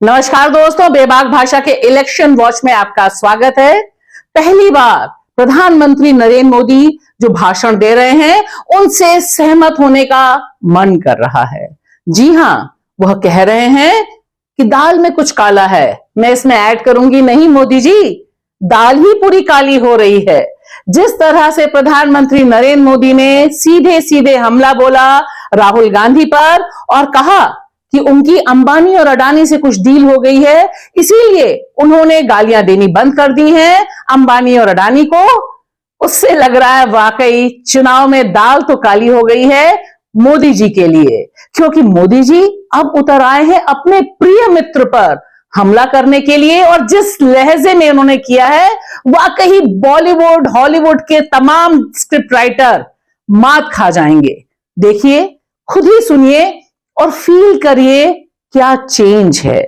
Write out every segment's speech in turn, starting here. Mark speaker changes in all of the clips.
Speaker 1: नमस्कार दोस्तों, बेबाक भाषा के इलेक्शन वॉच में आपका स्वागत है। पहली बार प्रधानमंत्री नरेंद्र मोदी जो भाषण दे रहे हैं उनसे सहमत होने का मन कर रहा है। जी हां, वह कह रहे हैं कि दाल में कुछ काला है, मैं इसमें ऐड करूंगी नहीं मोदी जी, दाल ही पूरी काली हो रही है। जिस तरह से प्रधानमंत्री नरेंद्र मोदी ने सीधे सीधे हमला बोला राहुल गांधी पर और कहा कि उनकी अंबानी और अडानी से कुछ डील हो गई है, इसीलिए उन्होंने गालियां देनी बंद कर दी हैं अंबानी और अडानी को। उससे लग रहा है वाकई चुनाव में दाल तो काली हो गई है मोदी जी के लिए, क्योंकि मोदी जी अब उतर आए हैं अपने प्रिय मित्र पर हमला करने के लिए। और जिस लहजे में उन्होंने किया है, वाकई बॉलीवुड हॉलीवुड के तमाम स्क्रिप्ट राइटर मात खा जाएंगे। देखिए, खुद ही सुनिए और फील करिए क्या चेंज है,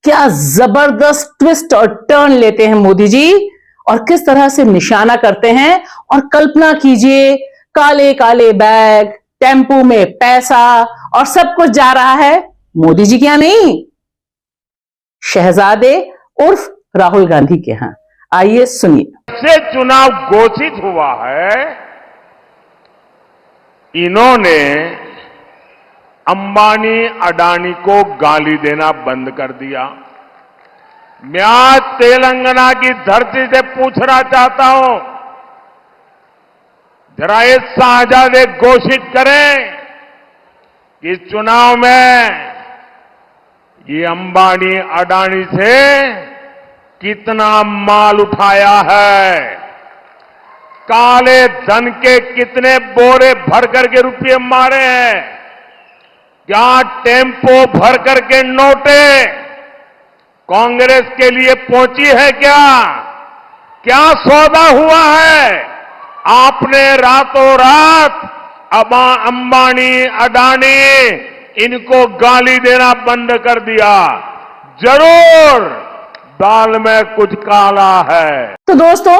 Speaker 1: क्या जबरदस्त ट्विस्ट और टर्न लेते हैं मोदी जी और किस तरह से निशाना करते हैं। और कल्पना कीजिए, काले काले बैग, टेम्पो में पैसा और सब कुछ जा रहा है मोदी जी क्या नहीं, शहजादे उर्फ राहुल गांधी के यहां। आइए सुनिए।
Speaker 2: से चुनाव घोषित हुआ है, इन्होंने अंबानी अडानी को गाली देना बंद कर दिया। मैं आज तेलंगाना की धरती से पूछना चाहता हूं, जरा ये शाहजादे घोषित करें कि इस चुनाव में ये अंबानी अडानी से कितना माल उठाया है, काले धन के कितने बोरे भर करके रुपये मारे हैं, क्या टेम्पो भर करके नोटे कांग्रेस के लिए पहुंची है, क्या सौदा हुआ है। आपने रातों रात अंबानी अडानी इनको गाली देना बंद कर दिया। जरूर दाल में कुछ काला है।
Speaker 1: तो दोस्तों,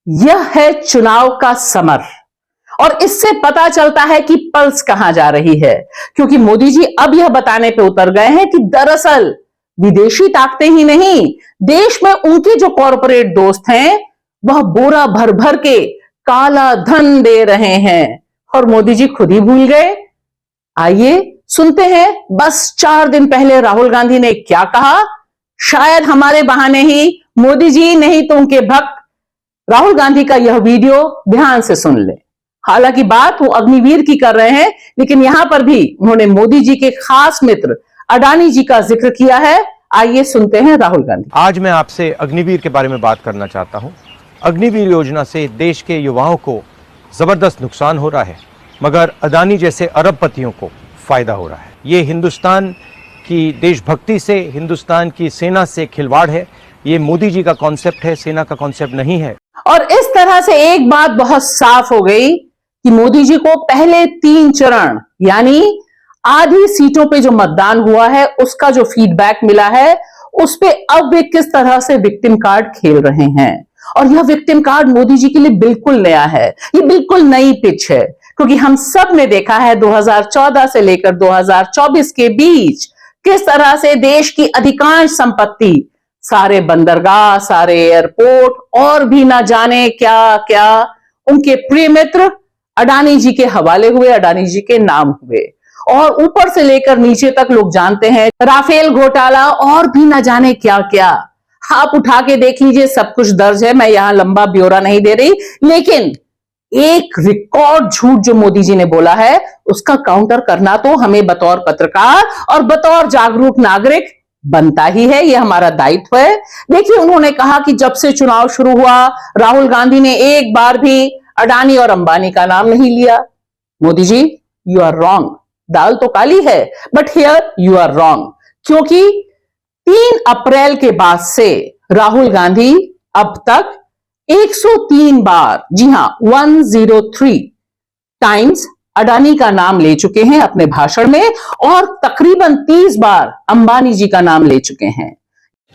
Speaker 1: यह है चुनाव का समर और इससे पता चलता है कि पल्स कहां जा रही है, क्योंकि मोदी जी अब यह बताने पे उतर गए हैं कि दरअसल विदेशी ताकतें ही नहीं, देश में उनके जो कॉरपोरेट दोस्त हैं वह बोरा भर भर के काला धन दे रहे हैं और मोदी जी खुद ही भूल गए। आइए सुनते हैं बस 4 दिन पहले राहुल गांधी ने क्या कहा। शायद हमारे बहाने ही मोदी जी नहीं तो उनके भक्त राहुल गांधी का यह वीडियो ध्यान से सुन ले। हालांकि बात वो अग्निवीर की कर रहे हैं, लेकिन यहां पर भी उन्होंने मोदी जी के खास मित्र अडानी जी का जिक्र किया है। आइए सुनते हैं राहुल गांधी।
Speaker 3: आज मैं आपसे अग्निवीर के बारे में बात करना चाहता हूं। अग्निवीर योजना से देश के युवाओं को जबरदस्त नुकसान हो रहा है, मगर अडानी जैसे अरबपतियों को फायदा हो रहा है। ये हिंदुस्तान की देशभक्ति से, हिंदुस्तान की सेना से खिलवाड़ है। ये मोदी जी का कॉन्सेप्ट है, सेना का कॉन्सेप्ट नहीं है।
Speaker 1: और इस तरह से एक बात बहुत साफ हो गई कि मोदी जी को पहले 3 चरण यानी आधी सीटों पे जो मतदान हुआ है उसका जो फीडबैक मिला है, उस पे अब वे किस तरह से विक्टिम कार्ड खेल रहे हैं। और यह विक्टिम कार्ड मोदी जी के लिए बिल्कुल नया है, ये बिल्कुल नई पिच है, क्योंकि हम सब ने देखा है 2014 से लेकर 2024 के बीच किस तरह से देश की अधिकांश संपत्ति, सारे बंदरगाह, सारे एयरपोर्ट और भी ना जाने क्या क्या उनके प्रिय मित्र अडानी जी के हवाले हुए, अडानी जी के नाम हुए। और ऊपर से लेकर नीचे तक लोग जानते हैं राफेल घोटाला और भी ना जाने क्या क्या। आप उठा के देख लीजिए, सब कुछ दर्ज है। मैं यहां लंबा ब्यौरा नहीं दे रही, लेकिन एक रिकॉर्ड झूठ जो मोदी जी ने बोला है उसका काउंटर करना तो हमें बतौर पत्रकार और बतौर जागरूक नागरिक बनता ही है, यह हमारा दायित्व है। देखिए, उन्होंने कहा कि जब से चुनाव शुरू हुआ राहुल गांधी ने एक बार भी अडानी और अंबानी का नाम नहीं लिया। Modi ji, you are wrong. दाल तो काली है, but here you are wrong, क्योंकि 3 अप्रैल के बाद से राहुल गांधी अब तक 103 बार, जी हां 103 टाइम्स अडानी का नाम ले चुके हैं अपने भाषण में और तकरीबन 30 बार अंबानी जी का नाम ले चुके हैं।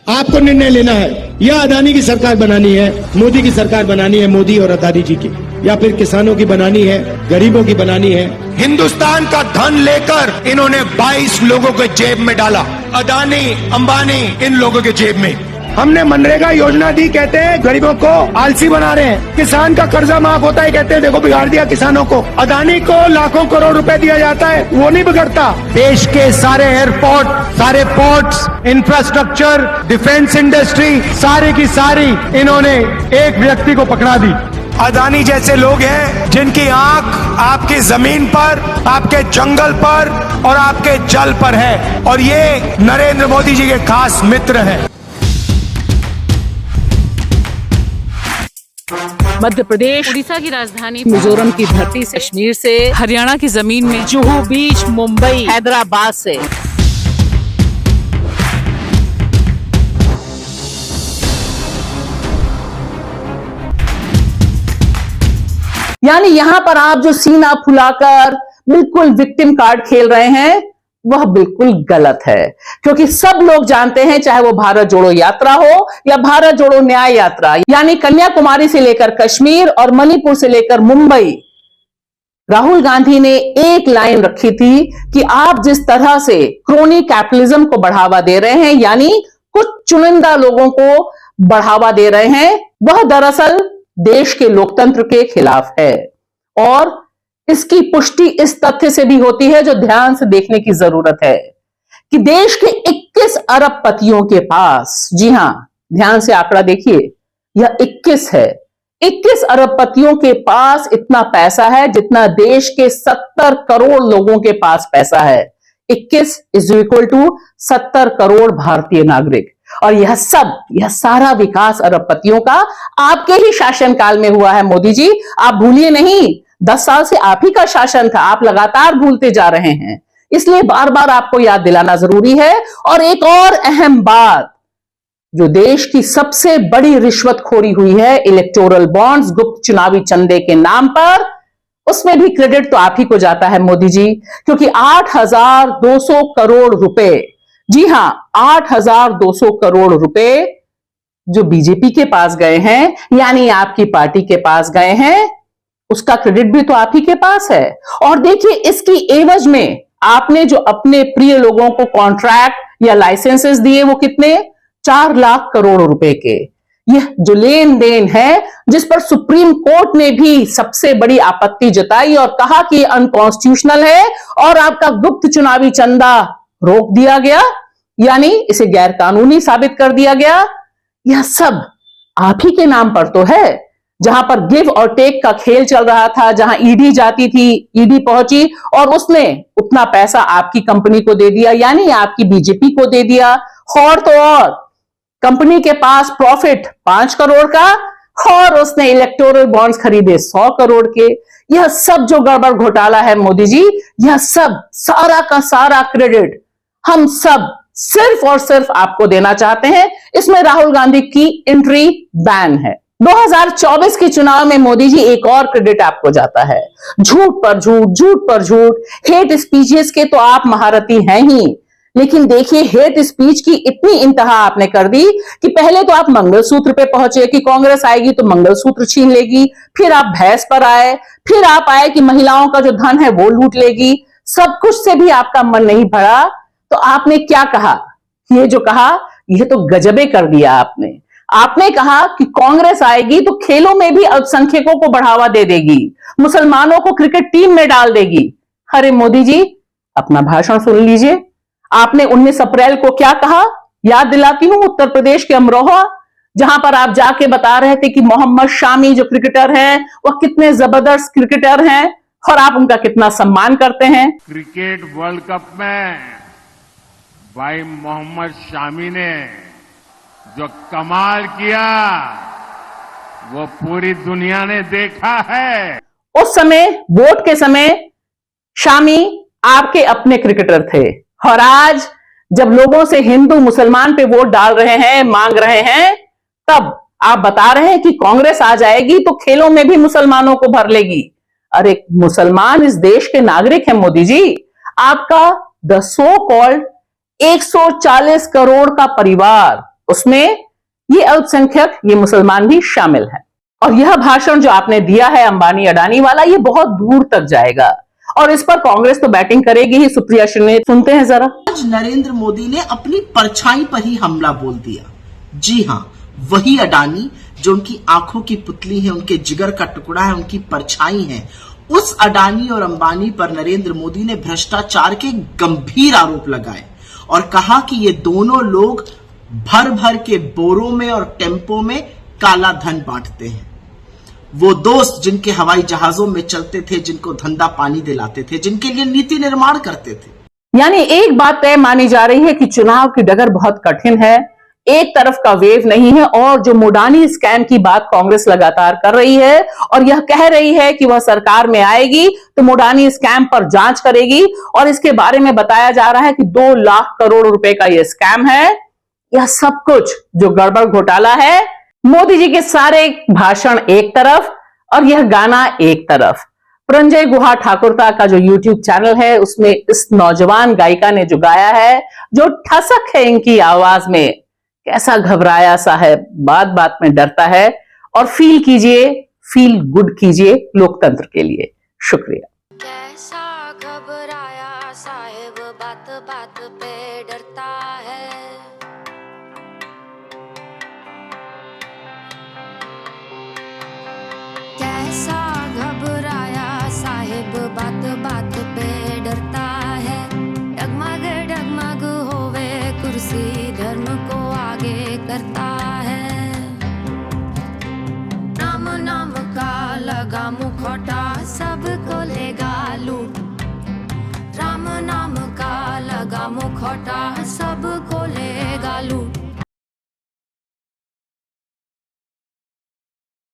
Speaker 4: आपको निर्णय लेना है, या अदानी की सरकार बनानी है, मोदी की सरकार बनानी है, मोदी और अदानी जी की, या फिर किसानों की बनानी है, गरीबों की बनानी है। हिंदुस्तान का धन लेकर इन्होंने 22 लोगों के जेब में डाला, अदानी अंबानी इन लोगों के जेब में। हमने मनरेगा योजना दी, कहते हैं गरीबों को आलसी बना रहे हैं। किसान का कर्जा माफ होता है, कहते हैं देखो बिगाड़ दिया किसानों को। अदानी को लाखों करोड़ रुपए दिया जाता है, वो नहीं बिगड़ता। देश के सारे एयरपोर्ट, सारे पोर्ट्स, इंफ्रास्ट्रक्चर, डिफेंस इंडस्ट्री, सारी की सारी इन्होंने एक व्यक्ति को पकड़ा दी। अदानी जैसे लोग हैं जिनकी आंख आपकी जमीन पर, आपके जंगल पर और आपके जल पर है, और ये नरेंद्र मोदी जी के खास मित्र हैं।
Speaker 1: मध्य प्रदेश,
Speaker 5: उड़ीसा की राजधानी,
Speaker 1: मिजोरम की धरती से, कश्मीर से,
Speaker 5: हरियाणा की जमीन में,
Speaker 1: जुहू बीच, मुंबई, हैदराबाद से, यानी यहां पर आप जो सीना फुलाकर बिल्कुल विक्टिम कार्ड खेल रहे हैं वह बिल्कुल गलत है, क्योंकि सब लोग जानते हैं, चाहे वो भारत जोड़ो यात्रा हो या भारत जोड़ो न्याय यात्रा, यानी कन्याकुमारी से लेकर कश्मीर और मणिपुर से लेकर मुंबई, राहुल गांधी ने एक लाइन रखी थी कि आप जिस तरह से क्रोनी कैपिटलिज्म को बढ़ावा दे रहे हैं, यानी कुछ चुनिंदा लोगों को बढ़ावा दे रहे हैं, वह दरअसल देश के लोकतंत्र के खिलाफ है। और इसकी पुष्टि इस तथ्य से भी होती है, जो ध्यान से देखने की जरूरत है, कि देश के 21 अरबपतियों के पास, जी हां, ध्यान से आंकड़ा देखिए, यह 21 है, 21 अरबपतियों के पास इतना पैसा है जितना देश के 70 करोड़ लोगों के पास पैसा है। 21 इज इक्वल टू 70 करोड़ भारतीय नागरिक। और यह सारा विकास अरबपतियों का आपके ही शासनकाल में हुआ है मोदी जी, आप भूलिए नहीं। 10 साल से आप ही का शासन था, आप लगातार भूलते जा रहे हैं, इसलिए बार बार आपको याद दिलाना जरूरी है। और एक और अहम बात, जो देश की सबसे बड़ी रिश्वतखोरी हुई है, इलेक्टोरल बॉन्ड्स, गुप्त चुनावी चंदे के नाम पर, उसमें भी क्रेडिट तो आप ही को जाता है मोदी जी, क्योंकि 8,200 करोड़ रुपए, जी हां, 8,200 करोड़ रुपए जो बीजेपी के पास गए हैं, यानी आपकी पार्टी के पास गए हैं, उसका क्रेडिट भी तो आप ही के पास है। और देखिए, इसकी एवज में आपने जो अपने प्रिय लोगों को कॉन्ट्रैक्ट या लाइसेंसेस दिए, वो कितने, 4 लाख करोड़ रुपए के। यह जो लेन देन है, जिस पर सुप्रीम कोर्ट ने भी सबसे बड़ी आपत्ति जताई और कहा कि अनकॉन्स्टिट्यूशनल है, और आपका गुप्त चुनावी चंदा रोक दिया गया, यानी इसे गैर कानूनी साबित कर दिया गया, यह सब आप ही के नाम पर तो है। जहां पर गिव और टेक का खेल चल रहा था, जहां ईडी जाती थी, ईडी पहुंची और उसने उतना पैसा आपकी कंपनी को दे दिया, यानी आपकी बीजेपी को दे दिया। और तो और कंपनी के पास प्रॉफिट 5 करोड़ का, और उसने इलेक्टोरल बॉन्ड्स खरीदे 100 करोड़ के। यह सब जो गड़बड़ घोटाला है मोदी जी, यह सब सारा का सारा क्रेडिट हम सब सिर्फ और सिर्फ आपको देना चाहते हैं। इसमें राहुल गांधी की एंट्री बैन है। 2024 के चुनाव में मोदी जी एक और क्रेडिट आपको जाता है, झूठ पर झूठ, झूठ पर झूठ, हेट स्पीचेस के तो आप महारथी हैं ही, लेकिन देखिए हेट स्पीच की इतनी इंतहा आपने कर दी कि पहले तो आप मंगलसूत्र पे पहुंचे कि कांग्रेस आएगी तो मंगलसूत्र छीन लेगी, फिर आप भैंस पर आए, फिर आप आए कि महिलाओं का जो धन है वो लूट लेगी। सब कुछ से भी आपका मन नहीं भरा, तो आपने क्या कहा, ये जो कहा यह तो गजबे कर दिया आपने। आपने कहा कि कांग्रेस आएगी तो खेलों में भी अल्पसंख्यकों को बढ़ावा दे देगी, मुसलमानों को क्रिकेट टीम में डाल देगी। अरे मोदी जी, अपना भाषण सुन लीजिए। आपने 19 अप्रैल को क्या कहा, याद दिलाती हूं, उत्तर प्रदेश के अमरोहा, जहां पर आप जाके बता रहे थे कि मोहम्मद शामी जो क्रिकेटर हैं वह कितने जबरदस्त क्रिकेटर हैं और आप उनका कितना सम्मान करते हैं।
Speaker 2: क्रिकेट वर्ल्ड कप में भाई मोहम्मद शामी ने जो कमाल किया वो पूरी दुनिया ने देखा है।
Speaker 1: उस समय वोट के समय शामी आपके अपने क्रिकेटर थे, और आज जब लोगों से हिंदू मुसलमान पे वोट डाल रहे हैं, मांग रहे हैं, तब आप बता रहे हैं कि कांग्रेस आ जाएगी तो खेलों में भी मुसलमानों को भर लेगी। अरे मुसलमान इस देश के नागरिक हैं मोदी जी। आपका द सो कॉल्ड 140 करोड़ का परिवार उसमें ये अल्पसंख्यक, ये मुसलमान भी शामिल हैं। और यह भाषण जो आपने दिया है अंबानी अडानी वाला, ये बहुत दूर तक जाएगा और इस पर कांग्रेस तो बैटिंग करेगी ही। सुप्रिया शिंदे, सुनते हैं जरा।
Speaker 6: आज नरेंद्र मोदी ने अपनी परछाई पर ही हमला बोल दिया। जी हां, वही अडानी जो उनकी आंखों की पुतली है, उनके जिगर का टुकड़ा है, उनकी परछाई है, उस अडानी और अंबानी पर नरेंद्र मोदी ने भ्रष्टाचार के गंभीर आरोप लगाए और कहा कि ये दोनों लोग भर भर के बोरों में और टेम्पो में काला धन बांटते हैं। वो दोस्त जिनके हवाई जहाजों में चलते थे, जिनको धंधा पानी दिलाते थे, जिनके लिए नीति निर्माण करते थे।
Speaker 1: यानी एक बात तय मानी जा रही है कि चुनाव की डगर बहुत कठिन है, एक तरफ का वेव नहीं है। और जो मोडानी स्कैम की बात कांग्रेस लगातार कर रही है और यह कह रही है कि वह सरकार में आएगी तो मोडानी स्कैम पर जांच करेगी, और इसके बारे में बताया जा रहा है कि 2 लाख करोड़ रुपए का यह स्कैम है। यह सब कुछ जो गड़बड़ घोटाला है, मोदी जी के सारे भाषण एक तरफ और यह गाना एक तरफ। प्रंजय गुहा ठाकुरता का जो YouTube चैनल है, उसमें इस नौजवान गायिका ने जो गाया है, जो ठसक है इनकी आवाज में, कैसा घबराया सा है, बात बात में डरता है। और फील कीजिए, फील गुड कीजिए लोकतंत्र के लिए। शुक्रिया।
Speaker 7: कैसा घबराया साहिब, बात बात पे डरता है। कैसा घबराया साहिब, बात बात पे डरता है। डगमग डगमग होवे कुर्सी, धर्म को आगे करता है। नाम नाम का लगा मुखौटा, सबको लेगा लूट। राम नाम का लगा मुखौटा,